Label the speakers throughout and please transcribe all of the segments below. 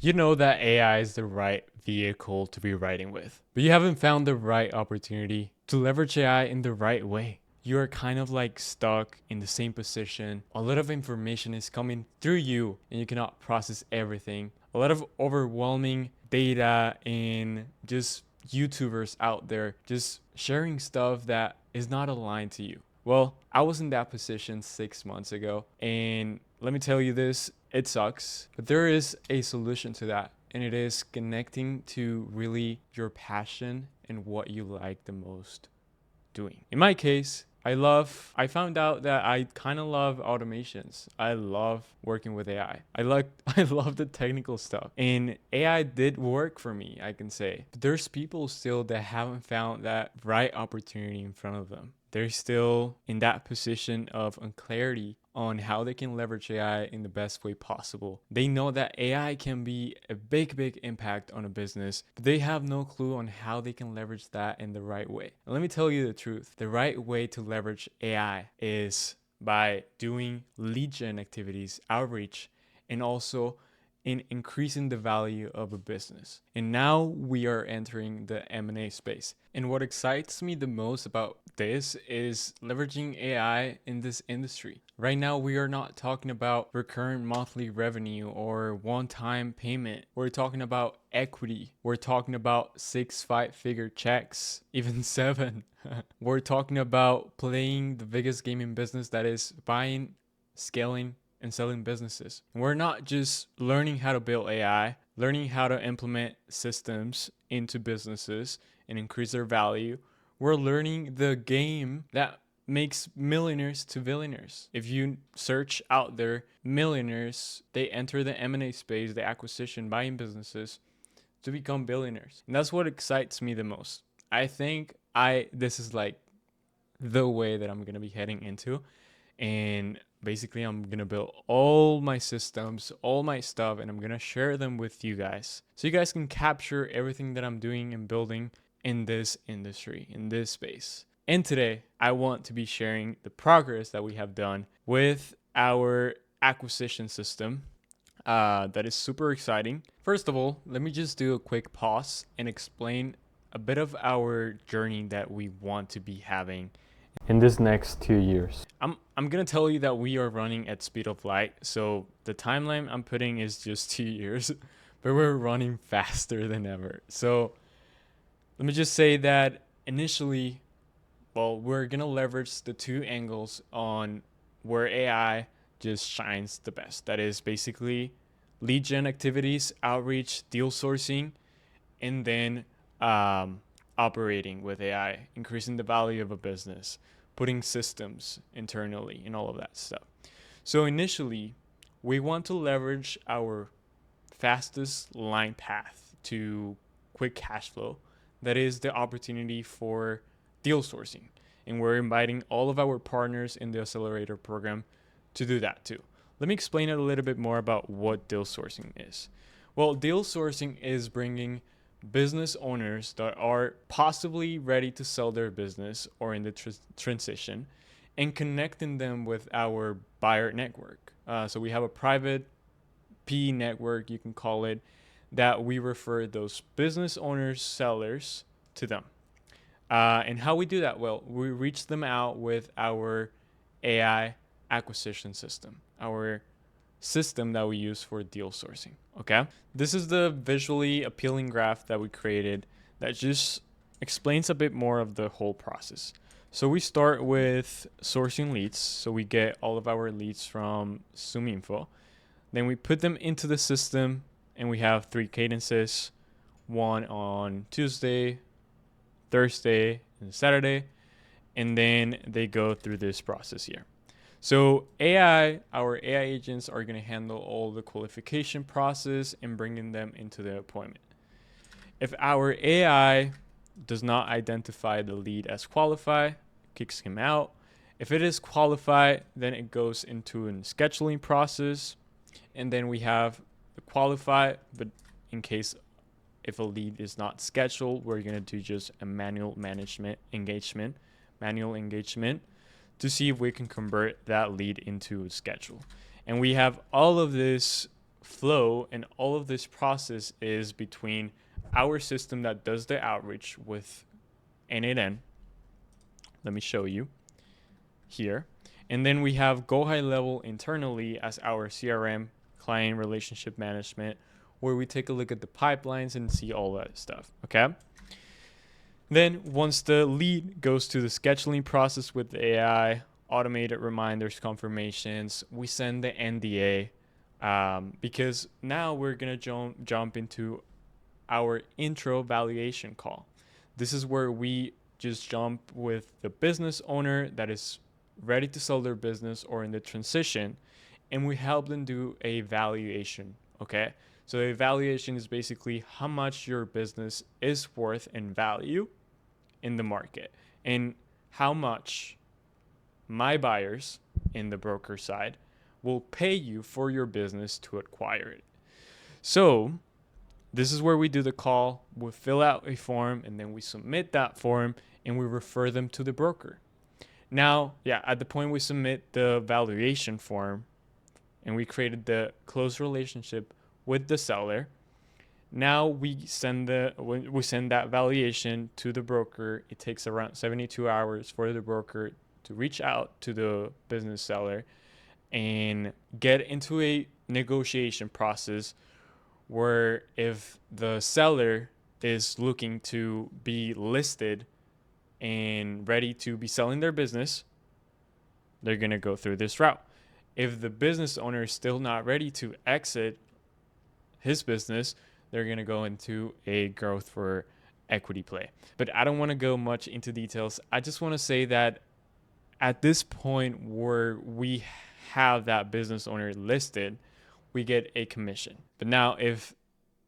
Speaker 1: You know that AI is the right vehicle to be writing with, but you haven't found the right opportunity to leverage AI in the right way. You are kind of like stuck in the same position. A lot of information is coming through you and you cannot process everything. A lot of overwhelming data and just YouTubers out there just sharing stuff that is not aligned to you. Well, I was in that position 6 months ago, and let me tell you this, it sucks, but there is a solution to that, and it is connecting to really your passion and what you like the most doing. In my case, I found out that I kind of love automations. I love working with AI. I love the technical stuff. And AI did work for me, I can say. But there's people still that haven't found that right opportunity in front of them. They're still in that position of unclarity on how they can leverage AI in the best way possible. They know that AI can be a big impact on a business, but they have no clue on how they can leverage that in the right way. And let me tell you the truth. The right way to leverage AI is by doing lead gen activities, outreach, and also in increasing the value of a business. And now we are entering the M&A space. And what excites me the most about this is leveraging AI in this industry. Right now, we are not talking about recurrent monthly revenue or one-time payment. We're talking about equity. We're talking about 6 5-figure checks, even 7. We're talking about playing the biggest game in business, that is buying, scaling, and selling businesses. We're not just learning how to build AI, learning how to implement systems into businesses and increase their value. We're learning the game that makes millionaires to billionaires. If you search out there, millionaires, they enter the M&A space, the acquisition, buying businesses to become billionaires. And that's what excites me the most. I think this is like the way that I'm going to be heading into. And basically, I'm going to build all my systems, all my stuff, and I'm going to share them with you guys. So you guys can capture everything that I'm doing and building in this industry, in this space. And today, I want to be sharing the progress that we have done with our acquisition system. That is super exciting. First of all, let me just do a quick pause and explain a bit of our journey that we want to be having in this next 2 years. I'm gonna tell you that we are running at speed of light, so the timeline I'm putting is just 2 years, but we're running faster than ever. So let me just say that initially, well, we're gonna leverage the two angles on where AI just shines the best. That is basically lead gen activities, outreach, deal sourcing, and then operating with AI, increasing the value of a business, putting systems internally, and all of that stuff. So initially, we want to leverage our fastest line path to quick cash flow. That is the opportunity for deal sourcing. And we're inviting all of our partners in the accelerator program to do that too. Let me explain it a little bit more about what deal sourcing is. Well, deal sourcing is bringing business owners that are possibly ready to sell their business or in the transition and connecting them with our buyer network. So we have a private P network, you can call it, that we refer those business owners, sellers to them. And how we do that? Well, we reach them out with our AI acquisition system, our system that we use for deal sourcing. Okay, this is the visually appealing graph that we created that just explains a bit more of the whole process. So we start with sourcing leads. So we get all of our leads from ZoomInfo. Then we put them into the system and we have 3 cadences, one on Tuesday, Thursday, and Saturday. And then they go through this process here. So our AI agents are going to handle all the qualification process and bringing them into the appointment. If our AI does not identify the lead as qualified, kicks him out. If it is qualified, then it goes into a scheduling process. And then we have the qualified, but in case if a lead is not scheduled, we're going to do just a manual engagement to see if we can convert that lead into a schedule. And we have all of this flow and all of this process is between our system that does the outreach with N8N. Let me show you here. And then we have Go High Level internally as our CRM, client relationship management, where we take a look at the pipelines and see all that stuff. Okay. Then once the lead goes to the scheduling process with the AI, automated reminders, confirmations, we send the NDA, because now we're going to jump into our intro valuation call. This is where we just jump with the business owner that is ready to sell their business or in the transition, and we help them do a valuation. Okay. So a valuation is basically how much your business is worth in value in the market and how much my buyers in the broker side will pay you for your business to acquire it. So this is where we do the call. We fill out a form and then we submit that form and we refer them to the broker. Now, at the point we submit the valuation form and we created the close relationship with the seller, now we send that valuation to the broker. It takes around 72 hours for the broker to reach out to the business seller and get into a negotiation process where if the seller is looking to be listed and ready to be selling their business, they're going to go through this route. If the business owner is still not ready to exit his business, they're going to go into a growth for equity play. But I don't want to go much into details. I just want to say that at this point where we have that business owner listed, we get a commission. But now if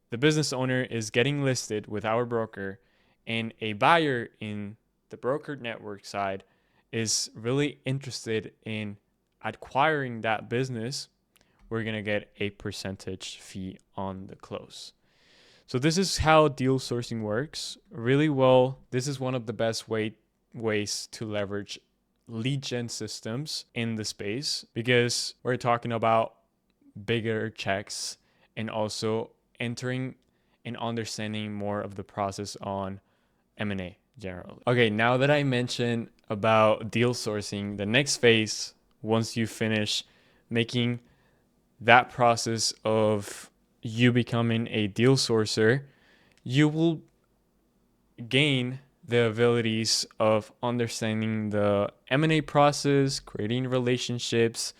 Speaker 1: the business owner is getting listed with our broker and a buyer in the broker network side is really interested in acquiring that business, we're going to get a percentage fee on the close. So this is how deal sourcing works really well. This is one of the best ways to leverage lead gen systems in the space because we're talking about bigger checks and also entering and understanding more of the process on M&A generally. Okay, now that I mentioned about deal sourcing, the next phase, once you finish making that process of you becoming a deal sourcer, you will gain the abilities of understanding the M&A process, creating relationships,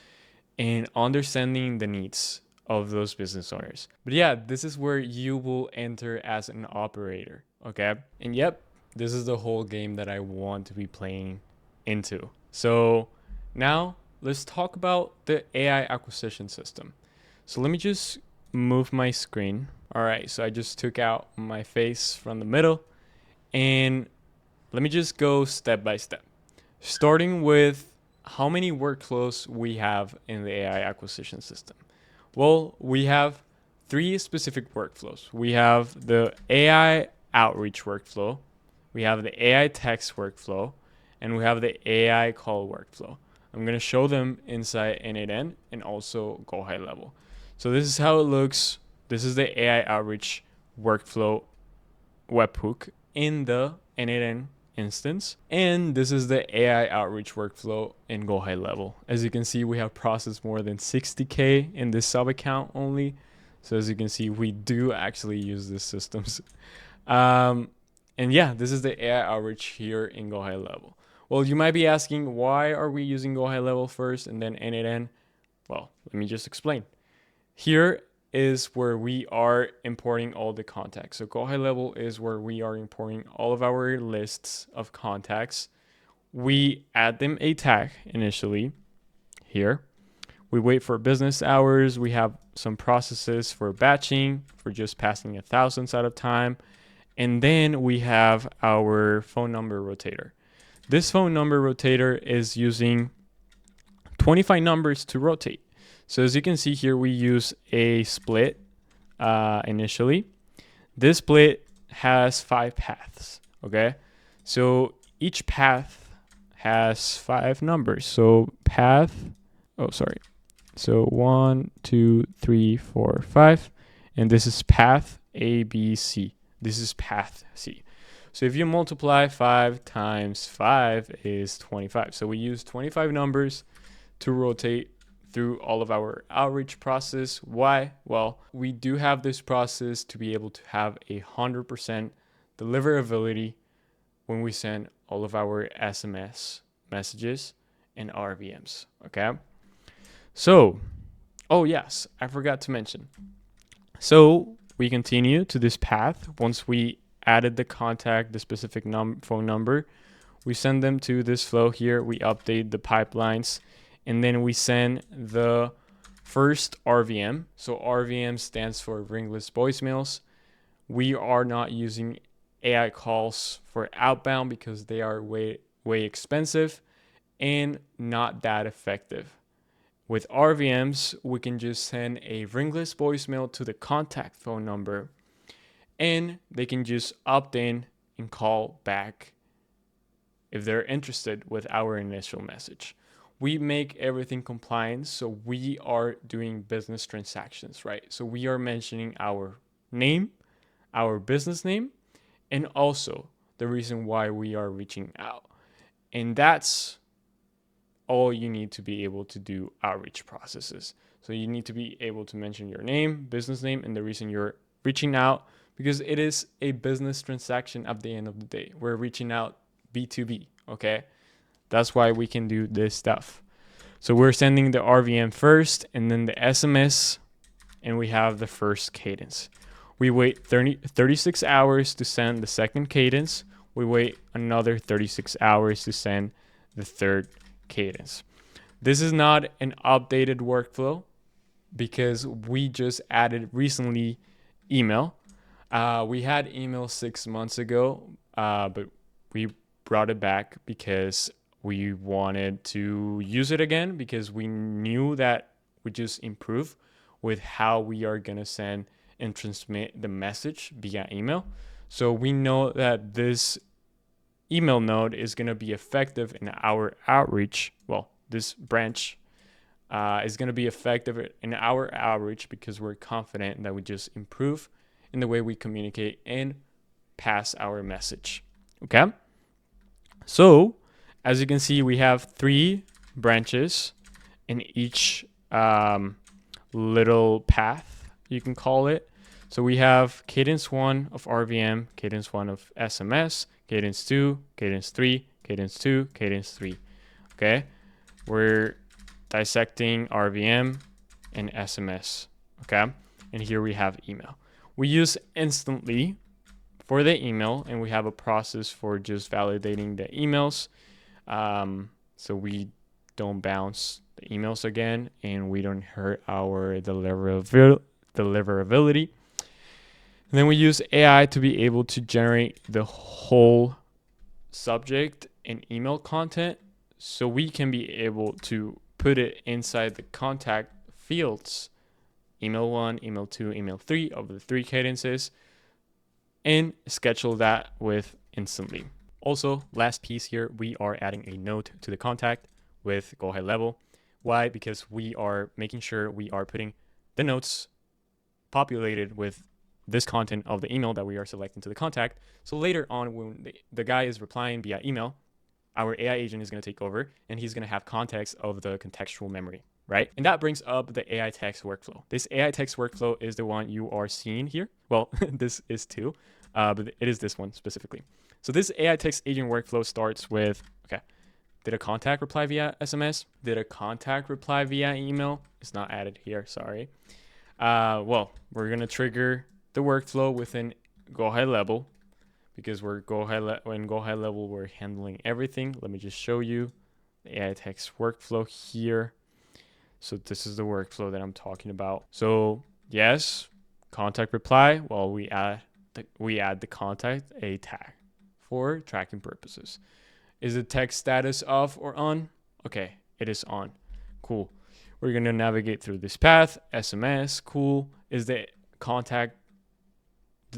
Speaker 1: and understanding the needs of those business owners. But this is where you will enter as an operator, okay? And this is the whole game that I want to be playing into. So now let's talk about the AI acquisition system. So let me just move my screen. All right, so I just took out my face from the middle and let me just go step by step. Starting with how many workflows we have in the AI acquisition system. Well, we have 3 specific workflows. We have the AI outreach workflow, we have the AI text workflow, and we have the AI call workflow. I'm going to show them inside N8N and also Go High Level. So this is how it looks. This is the AI outreach workflow webhook in the N8N instance. And this is the AI outreach workflow in Go High Level. As you can see, we have processed more than 60K in this sub account only. So as you can see, we do actually use these systems. And this is the AI outreach here in Go High Level. Well, you might be asking, why are we using Go High Level first and then N8N? Well, let me just explain. Here is where we are importing all the contacts. So Go High Level is where we are importing all of our lists of contacts. We add them a tag initially here. We wait for business hours. We have some processes for batching, for just passing 1,000 at a time. And then we have our phone number rotator. This phone number rotator is using 25 numbers to rotate. So as you can see here, we use a split initially. This split has 5 paths, okay? So each path has 5 numbers. So So 1, 2, 3, 4, 5. And this is path A, B, C. This is path C. So if you multiply 5 times 5 is 25. So we use 25 numbers to rotate through all of our outreach process. Why? Well, we do have this process to be able to have 100% deliverability when we send all of our SMS messages and RVMs. Okay. So, oh yes, I forgot to mention. So we continue to this path. Once we added the contact, the specific phone number, we send them to this flow here. We update the pipelines, and then we send the first RVM. So RVM stands for ringless voicemails. We are not using AI calls for outbound because they are way expensive and not that effective. With RVMs, we can just send a ringless voicemail to the contact phone number, and they can just opt in and call back if they're interested with our initial message. We make everything compliant, so we are doing business transactions, right? So we are mentioning our name, our business name, and also the reason why we are reaching out. And that's all you need to be able to do outreach processes. So you need to be able to mention your name, business name, and the reason you're reaching out, because it is a business transaction at the end of the day. We're reaching out B2B, okay? That's why we can do this stuff. So we're sending the RVM first and then the SMS, and we have the first cadence. We wait 36 hours to send the second cadence. We wait another 36 hours to send the third cadence. This is not an updated workflow because we just added recently email. We had email 6 months ago, but we brought it back because we wanted to use it again because we knew that we just improve with how we are going to send and transmit the message via email. So we know that this email node is going to be effective in our outreach. Well, this branch is going to be effective in our outreach because we're confident that we just improve in the way we communicate and pass our message. Okay. So as you can see, we have 3 branches in each little path, you can call it. So we have cadence 1 of RVM, cadence 1 of SMS, cadence 2, cadence 3, cadence 2, cadence 3. Okay, we're dissecting RVM and SMS. Okay, and here we have email. We use instantly for the email, and we have a process for just validating the emails. So we don't bounce the emails again, and we don't hurt our deliverability. And then we use AI to be able to generate the whole subject and email content, so we can be able to put it inside the contact fields, email 1, email 2, email 3 of the 3 cadences, and schedule that with instantly. Also, last piece here, we are adding a note to the contact with go high level. Why? Because we are making sure we are putting the notes populated with this content of the email that we are selecting to the contact. So later on, when the guy is replying via email, our AI agent is going to take over, and he's going to have context of the contextual memory, right? And that brings up the AI text workflow. This AI text workflow is the one you are seeing here. Well, this is too, but it is this one specifically. So this AI text agent workflow starts with, okay, did a contact reply via SMS? Did a contact reply via email? It's not added here, sorry. Well, we're going to trigger the workflow within go high level because we're when go high level, we're handling everything. Let me just show you the AI text workflow here. So this is the workflow that I'm talking about. So yes, contact reply. Well, we add the contact a tag for tracking purposes. Is the text status off or on? Okay, it is on. Cool. We're going to navigate through this path. SMS, cool. Is the contact,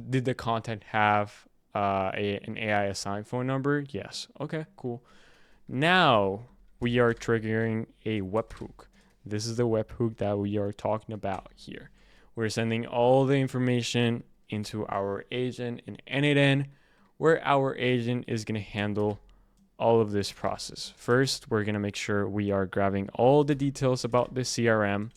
Speaker 1: did the contact have an AI assigned phone number? Yes. Okay, cool. Now we are triggering a webhook. This is the webhook that we are talking about here. We're sending all the information into our agent in N8N, where our agent is going to handle all of this process. First, we're going to make sure we are grabbing all the details about the CRM,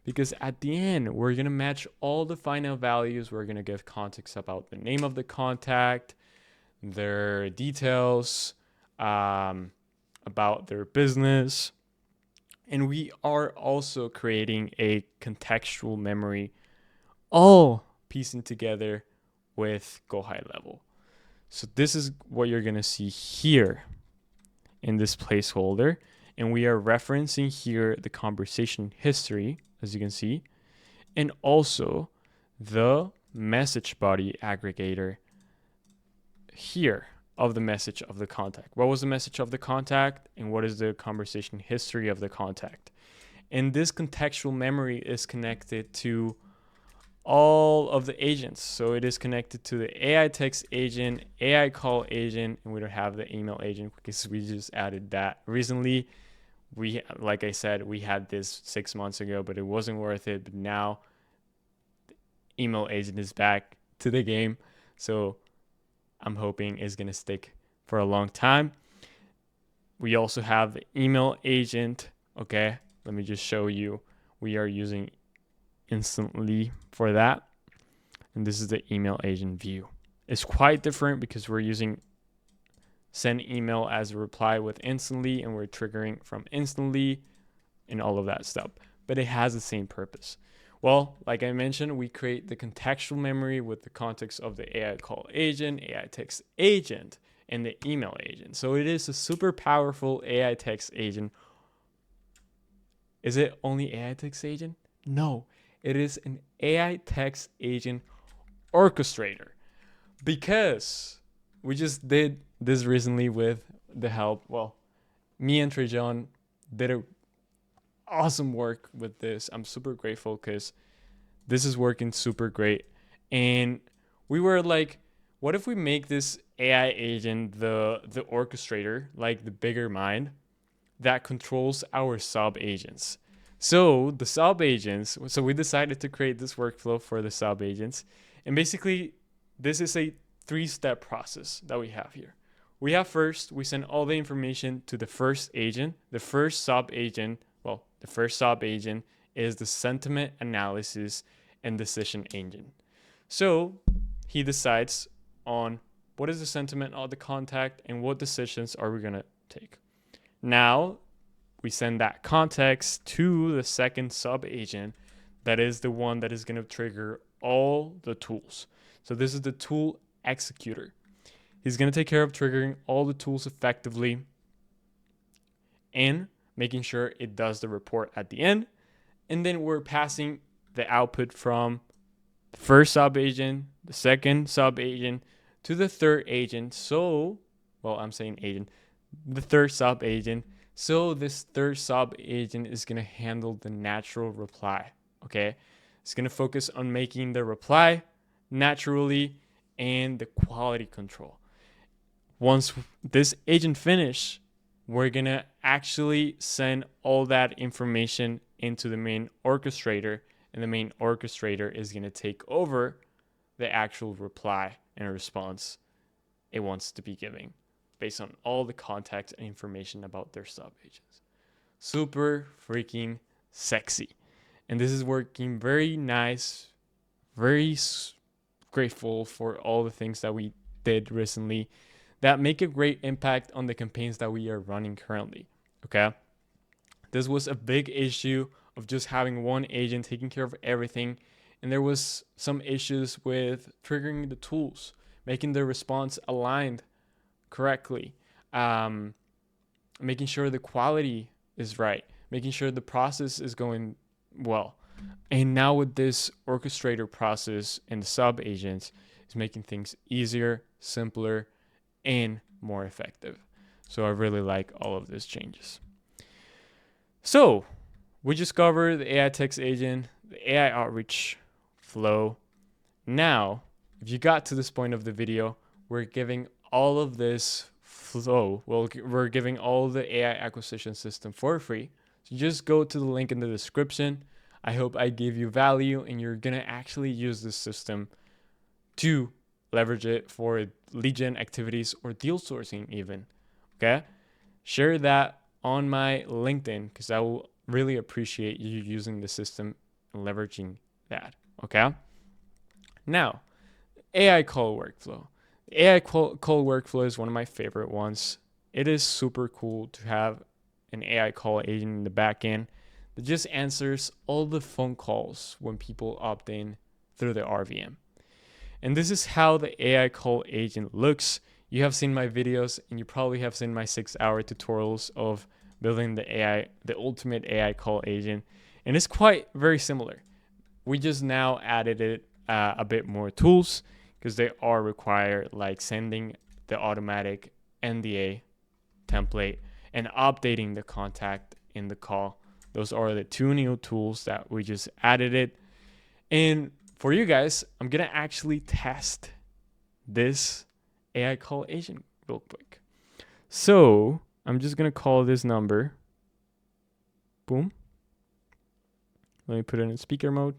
Speaker 1: because at the end, we're going to match all the final values. We're going to give context about the name of the contact, their details, about their business. And we are also creating a contextual memory, all piecing together with Go High Level. So this is what you're going to see here in this placeholder. And we are referencing here the conversation history, as you can see, and also the message body aggregator here of the message of the contact. What was the message of the contact, and what is the conversation history of the contact? And this contextual memory is connected to all of the agents. So it is connected to the AI text agent, AI call agent, and we don't have the email agent because we just added that recently. Like I said, we had this 6 months ago, but it wasn't worth it. But now the email agent is back to the game. So I'm hoping it's going to stick for a long time. We also have the email agent. Okay, let me just show you. We are using instantly for that. And this is the email agent view. It's quite different because we're using send email as a reply with instantly, and we're triggering from instantly and all of that stuff. But it has the same purpose. Well, like I mentioned, we create the contextual memory with the context of the AI call agent, AI text agent, and the email agent. So it is a super powerful AI text agent. Is it only AI text agent? No, it is an AI text agent orchestrator, because we just did this recently with the help. Well, me and Trajan did a awesome work with this. I'm super grateful because this is working super great. And we were like, what if we make this AI agent the orchestrator, like the bigger mind that controls our sub agents? So the sub agents, so we decided to create this workflow for the sub agents. And basically, this is a 3-step process that we have here. We have first, we send all the information to the first agent. The first sub agent, the first sub agent is the sentiment analysis and decision engine. So he decides on what is the sentiment of the contact and what decisions are we going to take. Now we send that context to the second sub agent, that is the one that is going to trigger all the tools. So this is the tool executor. He's going to take care of triggering all the tools effectively and making sure it does the report at the end. And then we're passing the output from the first sub agent, the second sub agent, to the third agent. So, I'm saying agent, the third sub agent. So this third sub agent is going to handle the natural reply. Okay. It's going to focus on making the reply naturally and the quality control. Once this agent finish, we're going to actually send all that information into the main orchestrator, and the main orchestrator is going to take over the actual reply and response it wants to be giving based on all the context and information about their sub agents. Super freaking sexy. And this is working very nice, very grateful for all the things that we did recently that make a great impact on the campaigns that we are running currently. Okay. This was a big issue of just having one agent taking care of everything. And there was some issues with triggering the tools, making the response aligned correctly, making sure the quality is right, making sure the process is going well. And now with this orchestrator process and the sub agents, is making things easier, simpler, and more effective. So I really like all of these changes. So we just covered the AI text agent, the AI outreach flow. Now, if you got to this point of the video, we're giving all of this flow. Well, we're giving all the AI acquisition system for free. So just go to the link in the description. I hope I gave you value and you're going to actually use this system to leverage it for lead gen activities or deal sourcing even. Okay? Share that on my LinkedIn because I will really appreciate you using the system and leveraging that. Okay? Now, AI call workflow. AI call workflow is one of my favorite ones. It is super cool to have an AI call agent in the back end that just answers all the phone calls when people opt in through the RVM. And this is how the AI call agent looks. You have seen my videos and you probably have seen my 6-hour tutorials of building the ultimate AI call agent. And it's quite very similar. We just now added it a bit more tools because they are required, like sending the automatic NDA template and updating the contact in the call. Those are the 2 new tools that we just added it. And for you guys, I'm gonna actually test this AI call agent real quick. So I'm just gonna call this number. Boom. Let me put it in speaker mode.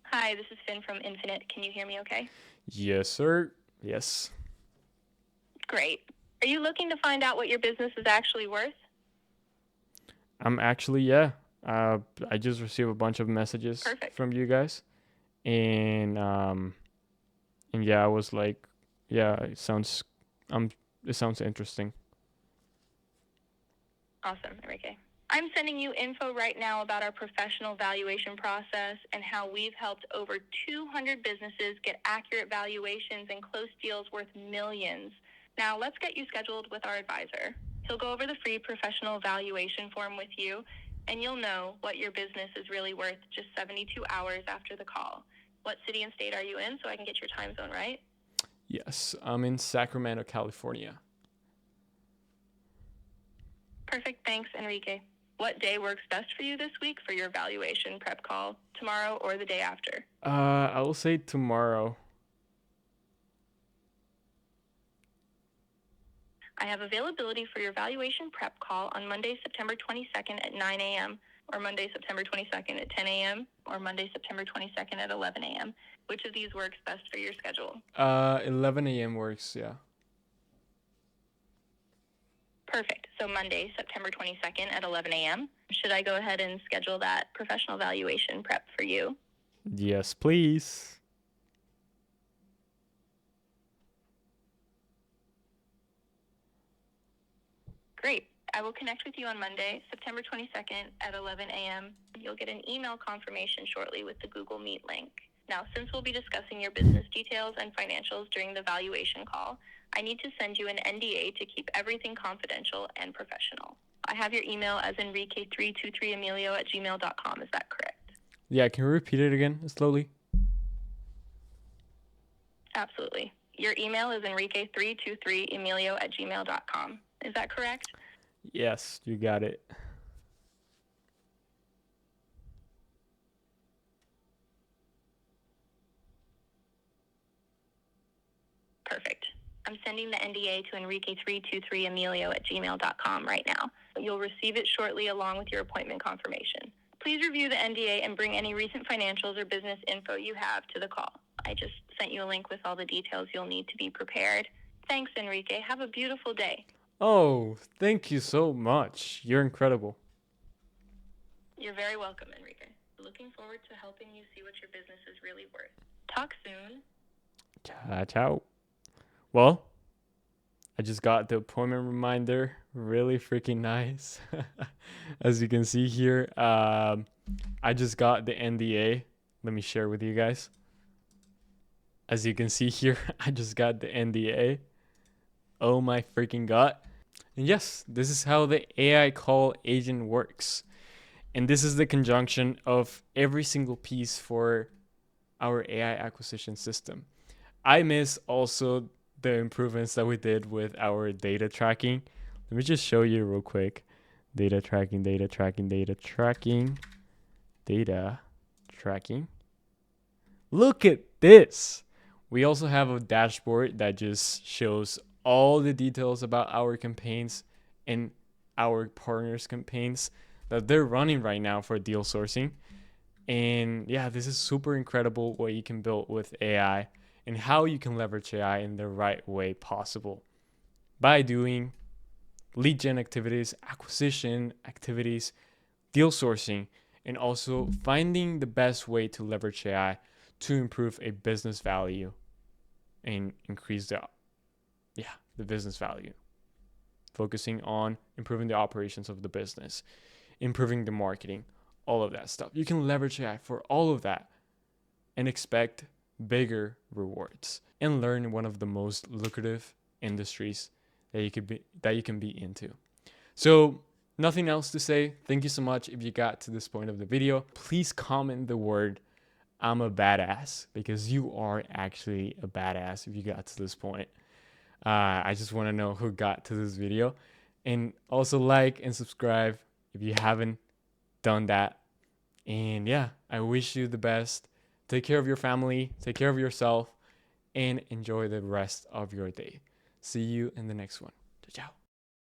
Speaker 2: Hi, this is Finn from Infinite. Can you hear me okay?
Speaker 1: Yes, sir. Yes.
Speaker 2: Great. Are you looking to find out what your business is actually worth?
Speaker 1: I'm actually, yeah. I just received a bunch of messages from you guys. And yeah, I was like, yeah, it sounds interesting.
Speaker 2: Awesome, Enrique. I'm sending you info right now about our professional valuation process and how we've helped over 200 businesses get accurate valuations and close deals worth millions. Now, let's get you scheduled with our advisor. He'll go over the free professional valuation form with you, and you'll know what your business is really worth just 72 hours after the call. What city and state are you in so I can get your time zone right?
Speaker 1: Yes, I'm in Sacramento, California.
Speaker 2: Perfect. Thanks, Enrique. What day works best for you this week for your valuation prep call? Tomorrow or the day after?
Speaker 1: I will say tomorrow.
Speaker 2: I have availability for your valuation prep call on Monday, September 22nd at 9 a.m., or Monday, September 22nd at 10 a.m., or Monday, September 22nd at 11 a.m. Which of these works best for your schedule?
Speaker 1: 11 a.m. works, yeah.
Speaker 2: Perfect. So Monday, September 22nd at 11 a.m. Should I go ahead and schedule that professional valuation prep for you?
Speaker 1: Yes, please.
Speaker 2: Great. I will connect with you on Monday, September 22nd at 11 a.m. You'll get an email confirmation shortly with the Google Meet link. Now, since we'll be discussing your business details and financials during the valuation call, I need to send you an NDA to keep everything confidential and professional. I have your email as enrique323emilio@gmail.com. Is that correct?
Speaker 1: Yeah, can you repeat it again slowly?
Speaker 2: Absolutely. Your email is enrique323emilio@gmail.com. Is that correct?
Speaker 1: Yes, you got it.
Speaker 2: Perfect. I'm sending the NDA to enrique323emilio@gmail.com right now. You'll receive it shortly along with your appointment confirmation. Please review the NDA and bring any recent financials or business info you have to the call. I just sent you a link with all the details you'll need to be prepared. Thanks, Enrique. Have a beautiful day.
Speaker 1: Oh, thank you so much. You're incredible.
Speaker 2: You're very welcome, Enrique. Looking forward to helping you see what your business is really worth. Talk soon.
Speaker 1: Ciao, ciao. Well, I just got the appointment reminder. Really freaking nice. As you can see here, I just got the NDA. Let me share with you guys. As you can see here, I just got the NDA. Oh my freaking god. And yes, this is how the AI call agent works. And this is the conjunction of every single piece for our AI acquisition system. I miss also the improvements that we did with our data tracking. Let me just show you real quick. Data tracking, data tracking, data tracking, data tracking. Look at this. We also have a dashboard that just shows all the details about our campaigns and our partners' campaigns that they're running right now for deal sourcing. And yeah, this is super incredible what you can build with AI and how you can leverage AI in the right way possible by doing lead gen activities, acquisition activities, deal sourcing, and also finding the best way to leverage AI to improve a business value and increase the business value. Focusing on improving the operations of the business, improving the marketing, all of that stuff. You can leverage AI for all of that and expect bigger rewards and learn one of the most lucrative industries that you can be into. So, nothing else to say. Thank you so much if you got to this point of the video. Please comment the word "I'm a badass" because you are actually a badass if you got to this point. I just want to know who got to this video. And also like and subscribe if you haven't done that. And yeah, I wish you the best. Take care of your family, take care of yourself, and enjoy the rest of your day. See you in the next one. Ciao, ciao.